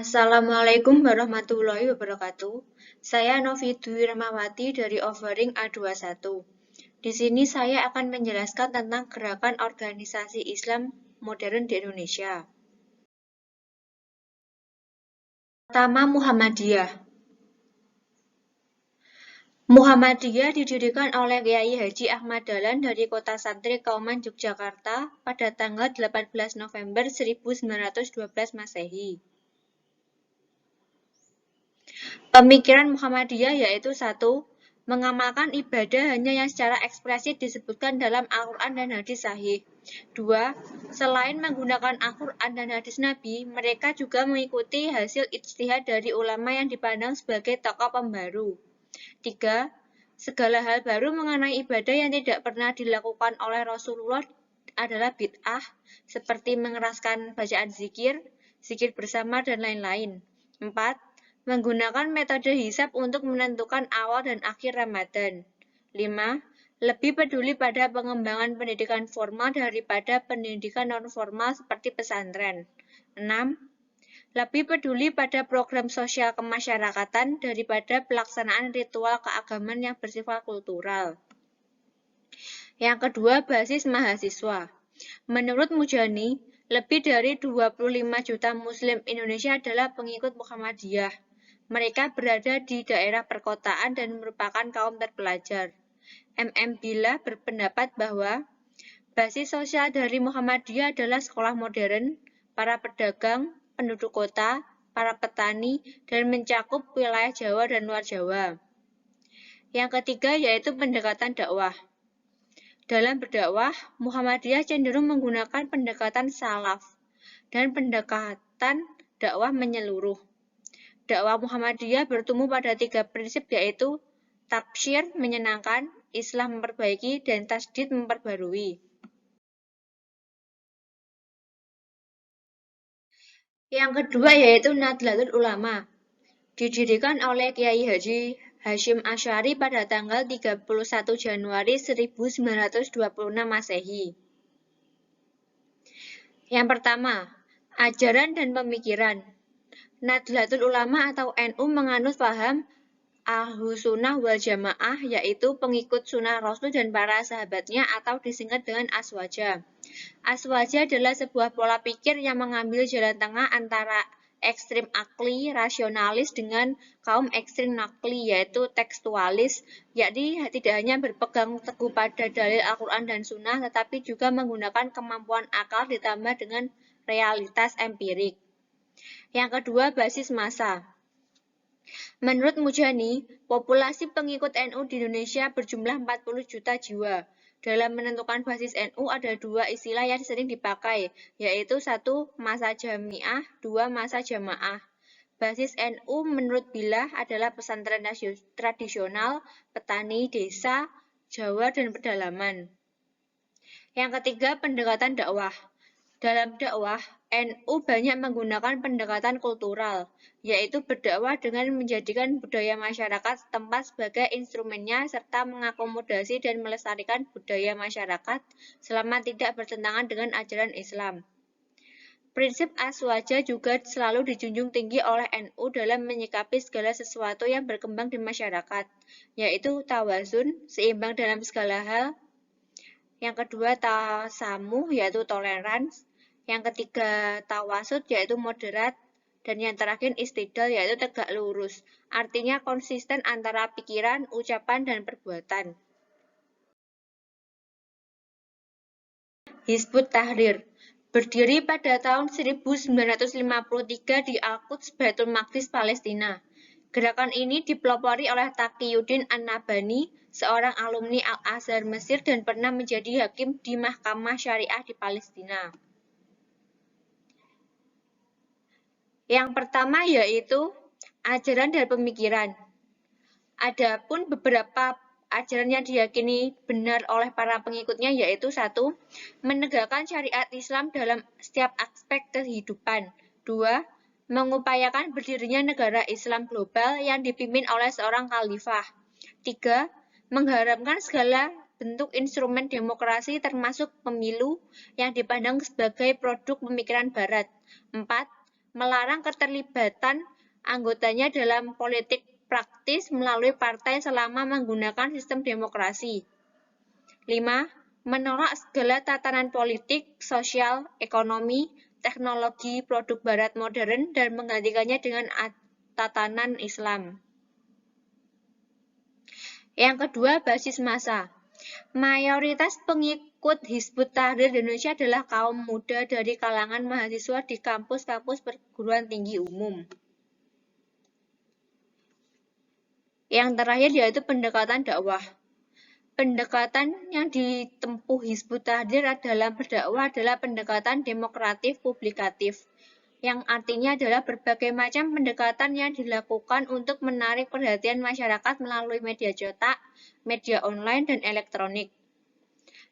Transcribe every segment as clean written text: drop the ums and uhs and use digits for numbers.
Assalamualaikum warahmatullahi wabarakatuh. Saya Novi Dwi Rahmawati dari Offering A21. Di sini saya akan menjelaskan tentang gerakan organisasi Islam modern di Indonesia. Pertama, Muhammadiyah. Muhammadiyah didirikan oleh Kiai Haji Ahmad Dahlan dari Kota Santri Kauman Yogyakarta pada tanggal 18 November 1912 Masehi. Pemikiran Muhammadiyah yaitu 1. Mengamalkan ibadah hanya yang secara ekspresif disebutkan dalam Al-Quran dan hadis sahih. 2. Selain menggunakan Al-Quran dan hadis Nabi, mereka juga mengikuti hasil ijtihad dari ulama yang dipandang sebagai tokoh pembaru. 3. Segala hal baru mengenai ibadah yang tidak pernah dilakukan oleh Rasulullah adalah bid'ah, seperti mengeraskan bacaan zikir, zikir bersama, dan lain-lain. 4. Menggunakan metode hisab untuk menentukan awal dan akhir Ramadan. 5. Lebih peduli pada pengembangan pendidikan formal daripada pendidikan non-formal seperti pesantren. 6. Lebih peduli pada program sosial kemasyarakatan daripada pelaksanaan ritual keagamaan yang bersifat kultural. Yang kedua, basis mahasiswa. Menurut Mujani, lebih dari 25 juta Muslim Indonesia adalah pengikut Muhammadiyah. Mereka berada di daerah perkotaan dan merupakan kaum terpelajar. MM Billah berpendapat bahwa basis sosial dari Muhammadiyah adalah sekolah modern, para pedagang, penduduk kota, para petani, dan mencakup wilayah Jawa dan luar Jawa. Yang ketiga yaitu pendekatan dakwah. Dalam berdakwah, Muhammadiyah cenderung menggunakan pendekatan salaf dan pendekatan dakwah menyeluruh. Dakwah Muhammadiyah bertumbuh pada 3 prinsip yaitu tabsyir menyenangkan, islah memperbaiki, dan tasdid memperbarui. Yang kedua yaitu Nahdlatul Ulama. Didirikan oleh Kiai Haji Hasyim Asy'ari pada tanggal 31 Januari 1926 Masehi. Yang pertama, ajaran dan pemikiran. Nahdlatul Ulama atau NU menganut paham Ahlus Sunnah wal Jamaah, yaitu pengikut sunnah Rasul dan para sahabatnya atau disingkat dengan Aswaja. Aswaja adalah sebuah pola pikir yang mengambil jalan tengah antara ekstrim akli, rasionalis dengan kaum ekstrim nakli, yaitu tekstualis, yakni tidak hanya berpegang teguh pada dalil Al-Quran dan Sunnah, tetapi juga menggunakan kemampuan akal ditambah dengan realitas empirik. Yang kedua, basis massa. Menurut Mujani, populasi pengikut NU di Indonesia berjumlah 40 juta jiwa. Dalam menentukan basis NU ada 2 istilah yang sering dipakai, yaitu 1. Massa jamiah, 2. Massa jamaah. Basis NU menurut Billah adalah pesantren tradisional, petani, desa, Jawa, dan pedalaman. Yang ketiga, pendekatan dakwah. Dalam dakwah, NU banyak menggunakan pendekatan kultural, yaitu berdakwah dengan menjadikan budaya masyarakat setempat sebagai instrumennya serta mengakomodasi dan melestarikan budaya masyarakat selama tidak bertentangan dengan ajaran Islam. Prinsip Aswaja juga selalu dijunjung tinggi oleh NU dalam menyikapi segala sesuatu yang berkembang di masyarakat, yaitu tawazun, seimbang dalam segala hal. Yang kedua, tasamuh, yaitu toleransi. Yang ketiga, tawasud, yaitu moderat. Dan yang terakhir, istidlal, yaitu tegak lurus. Artinya konsisten antara pikiran, ucapan, dan perbuatan. Hizbut Tahrir berdiri pada tahun 1953 di Al-Quds, Baitul Maqdis, Palestina. Gerakan ini dipelopori oleh Taqiyuddin An-Nabhani, seorang alumni Al-Azhar Mesir dan pernah menjadi hakim di Mahkamah Syariah di Palestina. Yang pertama yaitu ajaran dan pemikiran. Adapun beberapa ajaran yang diyakini benar oleh para pengikutnya yaitu 1. Menegakkan syariat Islam dalam setiap aspek kehidupan. 2. Mengupayakan berdirinya negara Islam global yang dipimpin oleh seorang khalifah. 3. Mengharamkan segala bentuk instrumen demokrasi termasuk pemilu yang dipandang sebagai produk pemikiran barat. 4. melarang keterlibatan anggotanya dalam politik praktis melalui partai selama menggunakan sistem demokrasi. 5. Menolak segala tatanan politik, sosial, ekonomi, teknologi, produk barat modern, dan menggantikannya dengan tatanan Islam. Yang kedua, basis massa. Mayoritas pengikut Hizbut Tahrir di Indonesia adalah kaum muda dari kalangan mahasiswa di kampus-kampus perguruan tinggi umum. Yang terakhir yaitu pendekatan dakwah. Pendekatan yang ditempuh Hizbut Tahrir dalam berdakwah adalah pendekatan demokratif publikatif, yang artinya adalah berbagai macam pendekatan yang dilakukan untuk menarik perhatian masyarakat melalui media cetak, media online, dan elektronik.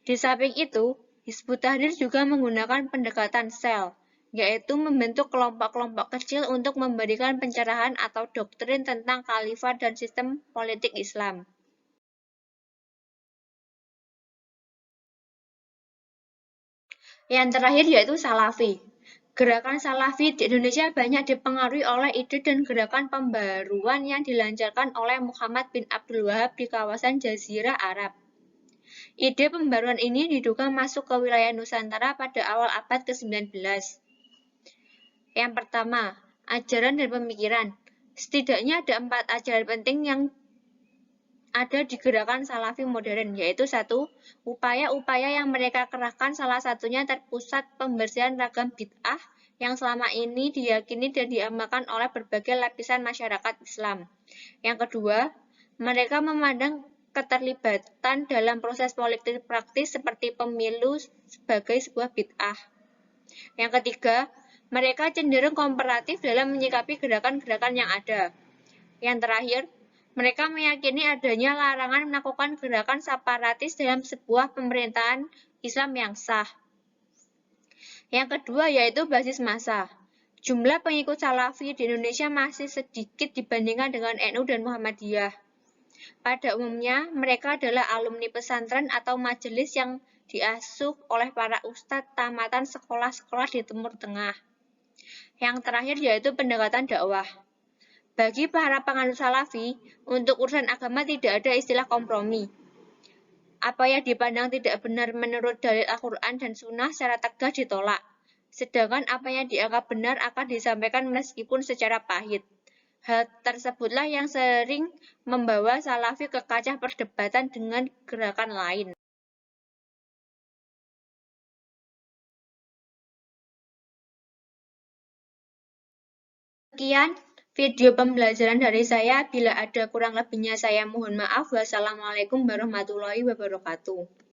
Di samping itu, Hizbut Tahrir juga menggunakan pendekatan sel, yaitu membentuk kelompok-kelompok kecil untuk memberikan pencerahan atau doktrin tentang khalifat dan sistem politik Islam. Yang terakhir yaitu Salafi. Gerakan Salafi di Indonesia banyak dipengaruhi oleh ide dan gerakan pembaruan yang dilancarkan oleh Muhammad bin Abdul Wahab di kawasan Jazirah Arab. Ide pembaruan ini diduga masuk ke wilayah Nusantara pada awal abad ke-19. Yang pertama, ajaran dan pemikiran. Setidaknya ada 4 ajaran penting yang ada di gerakan Salafi modern, yaitu 1. Upaya-upaya yang mereka kerahkan salah satunya terpusat pembersihan ragam bid'ah yang selama ini diyakini dan diamalkan oleh berbagai lapisan masyarakat Islam. Yang kedua, mereka memandang keterlibatan dalam proses politik praktis seperti pemilu sebagai sebuah bid'ah. Yang ketiga, mereka cenderung komparatif dalam menyikapi gerakan-gerakan yang ada. Yang terakhir, mereka meyakini adanya larangan melakukan gerakan separatis dalam sebuah pemerintahan Islam yang sah. Yang kedua yaitu basis massa. Jumlah pengikut Salafi di Indonesia masih sedikit dibandingkan dengan NU dan Muhammadiyah. Pada umumnya, mereka adalah alumni pesantren atau majelis yang diasuh oleh para ustadz tamatan sekolah-sekolah di Timur Tengah. Yang terakhir yaitu pendekatan dakwah. Bagi para penganut Salafi, untuk urusan agama tidak ada istilah kompromi. Apa yang dipandang tidak benar menurut dalil Al-Quran dan Sunnah secara tegas ditolak. Sedangkan apa yang dianggap benar akan disampaikan meskipun secara pahit. Hal tersebutlah yang sering membawa Salafi ke kancah perdebatan dengan gerakan lain. Sekian video pembelajaran dari saya. Bila ada kurang lebihnya saya mohon maaf. Wassalamualaikum warahmatullahi wabarakatuh.